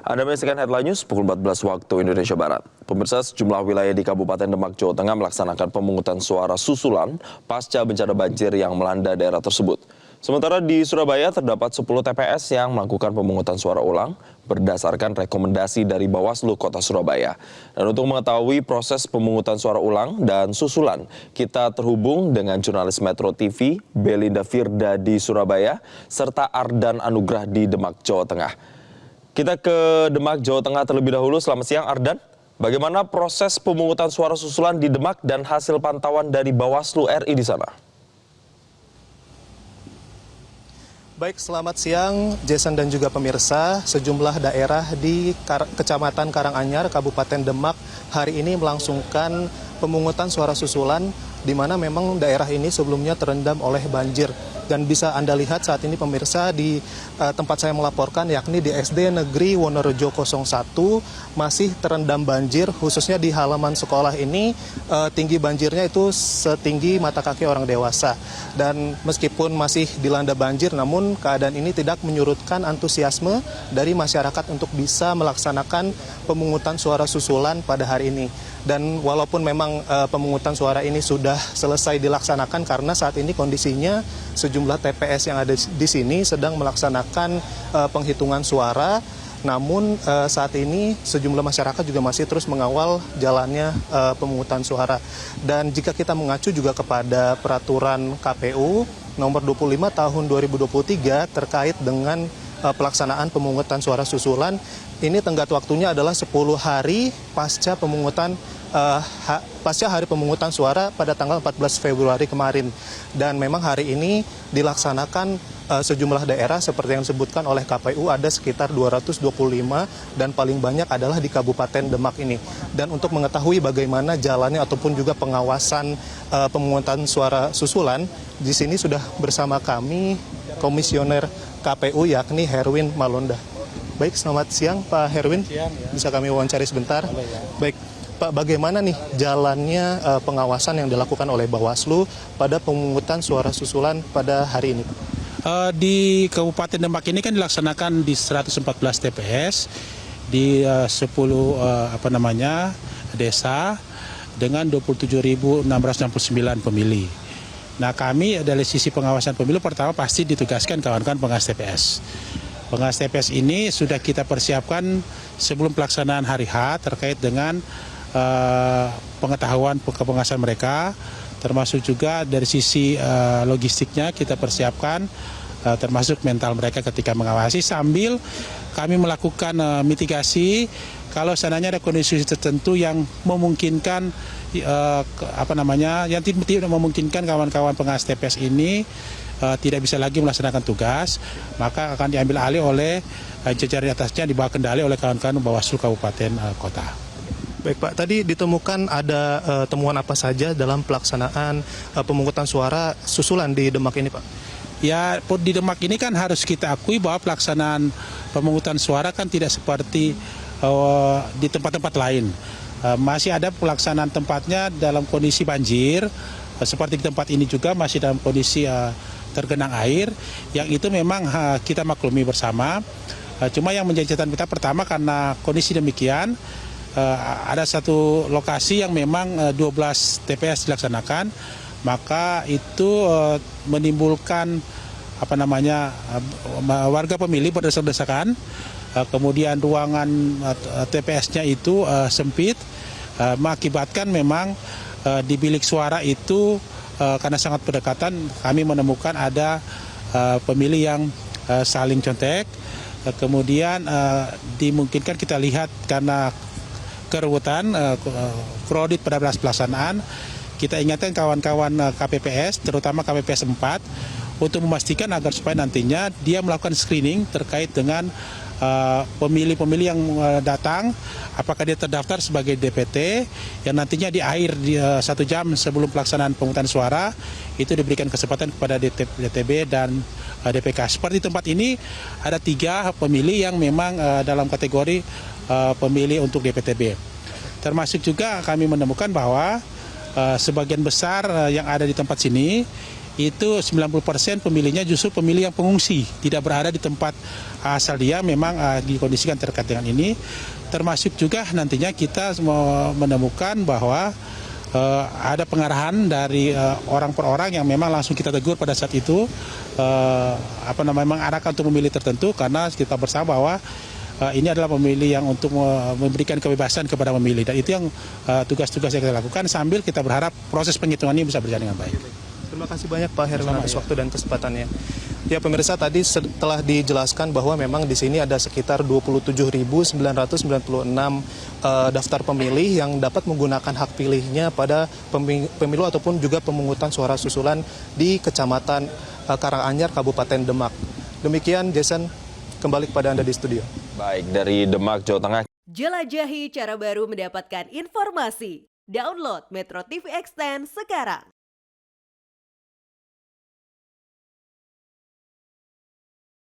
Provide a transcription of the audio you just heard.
Anda menyaksikan Headline News pukul 14 waktu Indonesia Barat. Pemirsa, sejumlah wilayah di Kabupaten Demak, Jawa Tengah melaksanakan pemungutan suara susulan pasca bencana banjir yang melanda daerah tersebut. Sementara di Surabaya terdapat 10 TPS yang melakukan pemungutan suara ulang berdasarkan rekomendasi dari Bawaslu Kota Surabaya. Dan untuk mengetahui proses pemungutan suara ulang dan susulan, kita terhubung dengan jurnalis Metro TV, Belinda Firda di Surabaya, serta Ardan Anugrah di Demak, Jawa Tengah. Kita ke Demak, Jawa Tengah terlebih dahulu. Selamat siang, Ardan. Bagaimana proses pemungutan suara susulan di Demak dan hasil pantauan dari Bawaslu RI di sana? Baik, selamat siang Jason dan juga pemirsa. Sejumlah daerah di Kecamatan Karanganyar, Kabupaten Demak hari ini melangsungkan pemungutan suara susulan di mana memang daerah ini sebelumnya terendam oleh banjir. Dan bisa Anda lihat saat ini pemirsa di tempat saya melaporkan, yakni di SD Negeri Wonorejo 01 masih terendam banjir, khususnya di halaman sekolah ini tinggi banjirnya itu setinggi mata kaki orang dewasa. Dan meskipun masih dilanda banjir, namun keadaan ini tidak menyurutkan antusiasme dari masyarakat untuk bisa melaksanakan pemungutan suara susulan pada hari ini. Dan walaupun memang pemungutan suara ini sudah selesai dilaksanakan karena saat ini kondisinya sejumlah TPS yang ada di sini sedang melaksanakan penghitungan suara. Namun saat ini sejumlah masyarakat juga masih terus mengawal jalannya pemungutan suara. Dan jika kita mengacu juga kepada peraturan KPU nomor 25 tahun 2023 terkait dengan pelaksanaan pemungutan suara susulan, ini tenggat waktunya adalah 10 hari pasca pasca hari pemungutan suara pada tanggal 14 Februari kemarin. Dan memang hari ini dilaksanakan sejumlah daerah seperti yang disebutkan oleh KPU ada sekitar 225 dan paling banyak adalah di Kabupaten Demak ini. Dan untuk mengetahui bagaimana jalannya ataupun juga pengawasan pemungutan suara susulan, di sini sudah bersama kami Komisioner KPU yakni Herwin Malonda. Baik, selamat siang Pak Herwin. Bisa kami wawancari sebentar? Baik, Pak, bagaimana nih jalannya pengawasan yang dilakukan oleh Bawaslu pada pemungutan suara susulan pada hari ini, Pak? Di Kabupaten Demak ini kan dilaksanakan di 114 TPS di 10 desa dengan 27.669 pemilih. Nah, kami dari sisi pengawasan pemilu pertama pasti ditugaskan kawan-kawan pengawas TPS. Pengawas TPS ini sudah kita persiapkan sebelum pelaksanaan hari H terkait dengan pengetahuan pengawasan mereka, termasuk juga dari sisi logistiknya kita persiapkan, termasuk mental mereka ketika mengawasi, sambil kami melakukan mitigasi kalau seandainya ada kondisi tertentu yang memungkinkan yang tidak memungkinkan kawan-kawan pengawas TPS ini tidak bisa lagi melaksanakan tugas, maka akan diambil alih oleh jajaran atasnya, dibawa kendali oleh kawan-kawan Bawaslu Kabupaten Kota. Baik Pak, tadi ditemukan ada temuan apa saja dalam pelaksanaan pemungutan suara susulan di Demak ini, Pak? Ya, di Demak ini kan harus kita akui bahwa pelaksanaan pemungutan suara kan tidak seperti di tempat-tempat lain. Masih ada pelaksanaan tempatnya dalam kondisi banjir, seperti di tempat ini juga masih dalam kondisi tergenang air, yang itu memang kita maklumi bersama. Cuma yang menjadi catatan kita pertama, karena kondisi demikian, ada satu lokasi yang memang 12 TPS dilaksanakan, maka itu menimbulkan warga pemilih berdesak-desakan, kemudian ruangan TPS-nya itu sempit, mengakibatkan memang di bilik suara itu karena sangat berdekatan, kami menemukan ada pemilih yang saling contek, kemudian dimungkinkan kita lihat karena keruwetan, kredit pada pelaksanaan, kita ingatkan kawan-kawan KPPS, terutama KPPS 4, untuk memastikan agar supaya nantinya dia melakukan screening terkait dengan pemilih-pemilih yang datang, apakah dia terdaftar sebagai DPT, yang nantinya di akhir 1 jam sebelum pelaksanaan pemungutan suara, itu diberikan kesempatan kepada DTB dan DPK. Seperti tempat ini ada 3 pemilih yang memang dalam kategori pemilih untuk DPTB. Termasuk juga kami menemukan bahwa sebagian besar yang ada di tempat sini itu 90% pemilihnya justru pemilih yang pengungsi, tidak berada di tempat asal dia, memang dikondisikan terkait dengan ini. Termasuk juga nantinya kita mau menemukan bahwa ada pengarahan dari orang per orang yang memang langsung kita tegur pada saat itu, mengarahkan untuk memilih tertentu, karena kita bersama bahwa ini adalah pemilih yang untuk memberikan kebebasan kepada memilih, dan itu yang tugas-tugas yang kita lakukan sambil kita berharap proses penghitungan ini bisa berjalan dengan baik. Terima kasih banyak Pak Herwin atas waktu dan kesempatannya. Ya pemirsa, tadi setelah dijelaskan bahwa memang di sini ada sekitar 27.996 daftar pemilih yang dapat menggunakan hak pilihnya pada pemilu ataupun juga pemungutan suara susulan di Kecamatan Karanganyar, Kabupaten Demak. Demikian Jason, kembali kepada Anda di studio. Baik, dari Demak, Jawa Tengah. Jelajahi cara baru mendapatkan informasi. Download Metro TV Extend sekarang.